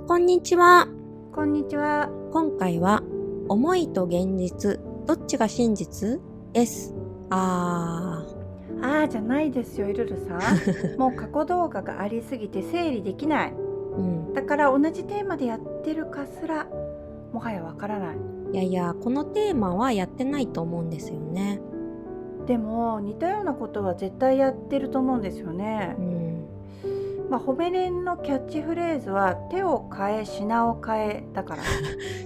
こんにちは。こんにちは。今回は思いと現実どっちが真実です。じゃないですよ、いるるさん。もう過去動画がありすぎて整理できない。だから同じテーマでやってるかすらもはやわからない。いやこのテーマはやってないと思うんですよね。でも似たようなことは絶対やってると思うんですよね。褒めれんのキャッチフレーズは手を変え品を変えだから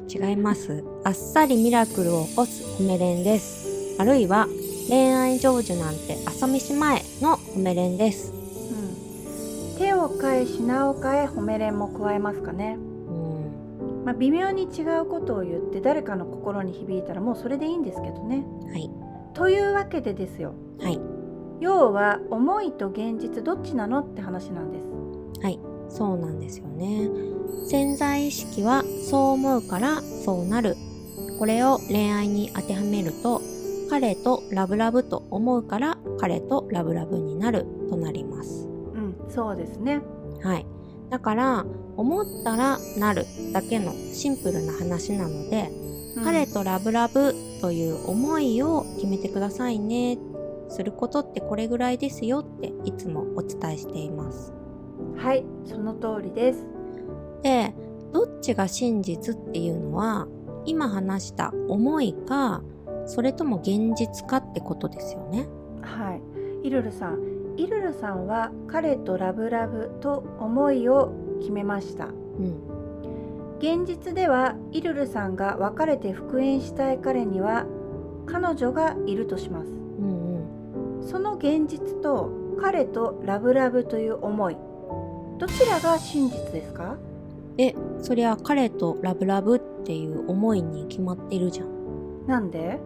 違います。あっさりミラクルを起こす褒めれんです。あるいは恋愛成就なんて朝飯前の褒めれんです。手を変え品を変え褒めれんも加えますかね。微妙に違うことを言って誰かの心に響いたらもうそれでいいんですけどね。というわけでですよ。要は思いと現実どっちなのって話なんです。そうなんですよね。潜在意識はそう思うからそうなる。これを恋愛に当てはめると、彼とラブラブと思うから彼とラブラブになるとなります。そうですね。だから思ったらなるだけのシンプルな話なので、彼とラブラブという思いを決めてくださいね。することってこれぐらいですよっていつもお伝えしています。その通りです。で、どっちが真実っていうのは今話した思いかそれとも現実かってことですよね。イルルさんは彼とラブラブと思いを決めました。現実ではイルルさんが別れて復縁したい彼には彼女がいるとします。その現実と彼とラブラブという思い、どちらが真実ですか？そりゃ彼とラブラブっていう思いに決まってるじゃん。なんで？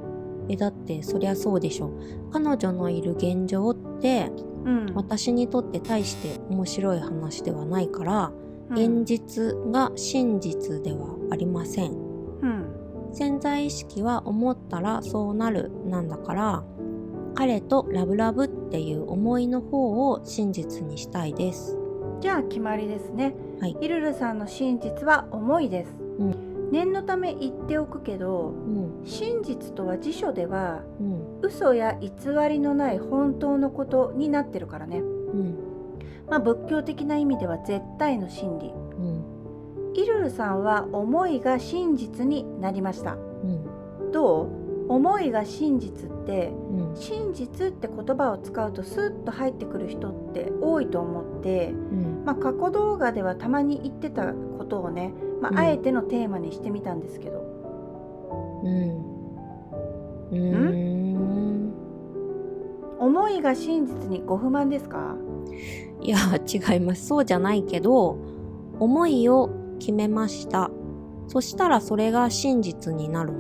だってそりゃそうでしょ。彼女のいる現状って、私にとって大して面白い話ではないから、現実が真実ではありません。潜在意識は思ったらそうなるなんだから、彼とラブラブっていう思いの方を真実にしたいです。じゃあ決まりですね。イルルさんの真実は思いです。念のため言っておくけど、真実とは辞書では、嘘や偽りのない本当のことになってるからね。仏教的な意味では絶対の真理。イルルさんは思いが真実になりました。どう？思いが真実って、真実って言葉を使うとスッと入ってくる人って多いと思って、過去動画ではたまに言ってたことをね、あえてのテーマにしてみたんですけど。思いが真実にご不満ですか？いや違います。そうじゃないけど、思いを決めました。そしたらそれが真実になるの？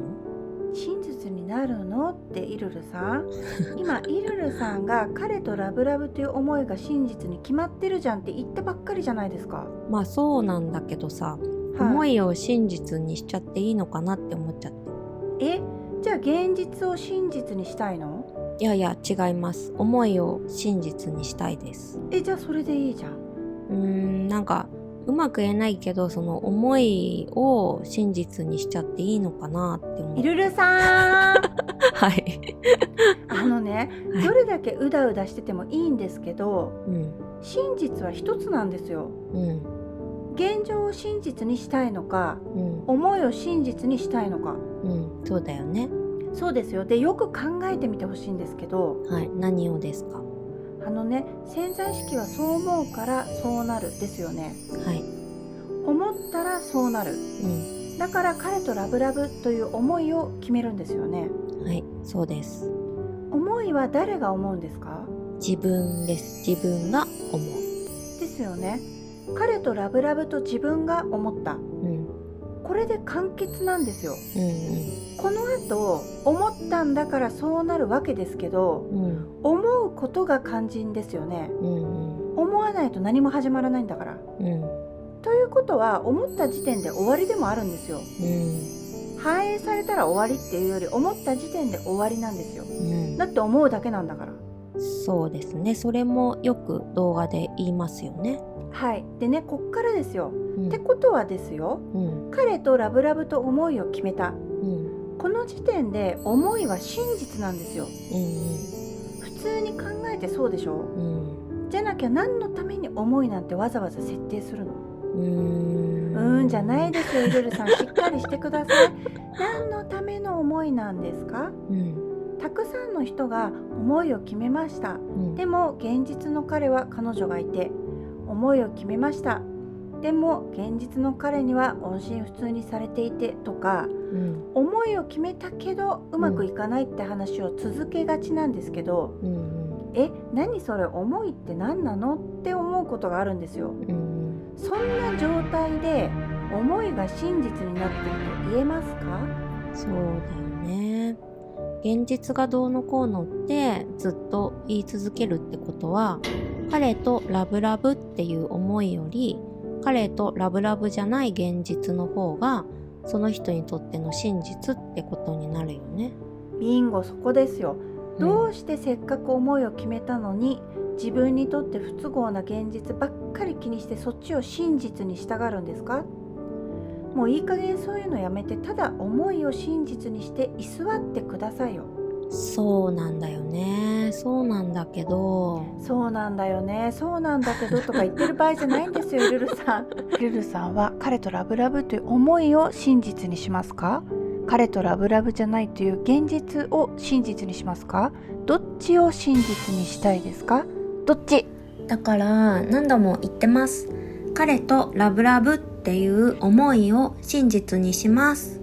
真実になるのってイルルさん今イルルさんが彼とラブラブという思いが真実に決まってるじゃんって言ったばっかりじゃないですか。そうなんだけどさ、思いを真実にしちゃっていいのかなって思っちゃって。じゃあ現実を真実にしたいの？いや違います。思いを真実にしたいです。じゃあそれでいいじゃん。なんかうまく言えないけど、その思いを真実にしちゃっていいのかなって思う。イルルさんどれだけうだうだしててもいいんですけど、真実は一つなんですよ。現状を真実にしたいのか、思いを真実にしたいのか。そうだよね。そうですよ。でよく考えてみてほしいんですけど、何をですか？潜在意識はそう思うからそうなるですよね。思ったらそうなる。だから彼とラブラブという思いを決めるんですよね。そうです。思いは誰が思うんですか？自分です。自分が思う。ですよね。彼とラブラブと自分が思った。これで完結なんですよ。この後思ったんだからそうなるわけですけど、思うことが肝心ですよね。思わないと何も始まらないんだから。ということは思った時点で終わりでもあるんですよ。反映されたら終わりっていうより思った時点で終わりなんですよ。だって思うだけなんだから。そうですね。それもよく動画で言いますよね。はい。でね、こっからですよ。ってことはですよ、彼とラブラブと思いを決めた。この時点で思いは真実なんですよ。普通に考えてそうでしょ。じゃなきゃ何のために思いなんてわざわざ設定するの？じゃないですよ、イルルさん。しっかりしてください。何のための思いなんですか？たくさんの人が思いを決めました。でも現実の彼は彼女がいて、思いを決めました。でも現実の彼には音信不通にされていてとか、思いを決めたけどうまくいかないって話を続けがちなんですけど、何それ、思いって何なのって思うことがあるんですよ。そんな状態で思いが真実になっていると言えますか？そうだよね。現実がどうのこうのってずっと言い続けるってことは、彼とラブラブっていう思いより、彼とラブラブじゃない現実の方がその人にとっての真実ってことになるよね。ビンゴ、そこですよ。どうしてせっかく思いを決めたのに、自分にとって不都合な現実ばっかり気にしてそっちを真実にしたがるんですか？もういい加減そういうのやめて、ただ思いを真実にして居座ってくださいよ。そうなんだよね。そうなんだけど。そうなんだよね。そうなんだけどとか言ってる場合じゃないんですよ、ルルさん。ルルさんは彼とラブラブという思いを真実にしますか？彼とラブラブじゃないという現実を真実にしますか？どっちを真実にしたいですか？どっち？だから何度も言ってます。彼とラブラブっていう思いを真実にします。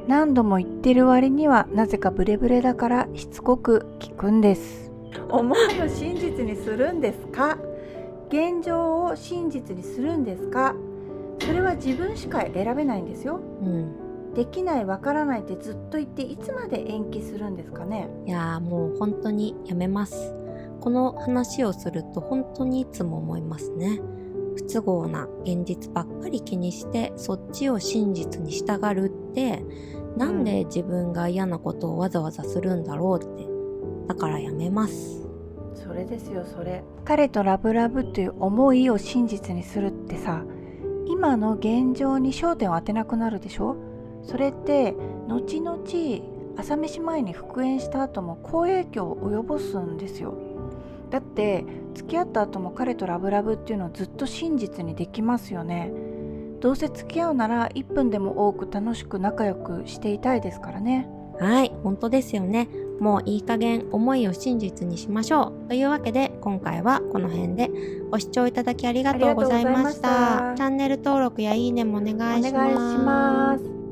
何度も言ってる割にはなぜかブレブレだからしつこく聞くんです。思いを真実にするんですか？現状を真実にするんですか？それは自分しか選べないんですよ。できない、わからないってずっと言っていつまで延期するんですかね？いやもう本当にやめます。この話をすると本当にいつも思いますね。不都合な現実ばっかり気にしてそっちを真実にしたがるって、なんで自分が嫌なことをわざわざするんだろうって。だからやめます。それですよ、それ。彼とラブラブという思いを真実にするってさ、今の現状に焦点を当てなくなるでしょ？それって後々朝飯前に復縁した後も好影響を及ぼすんですよ。だって付き合った後も彼とラブラブっていうのをずっと真実にできますよね。どうせ付き合うなら1分でも多く楽しく仲良くしていたいですからね。はい、本当ですよね。もういい加減思いを真実にしましょう。というわけで今回はこの辺で。ご視聴いただきありがとうございました。チャンネル登録やいいねもお願いします。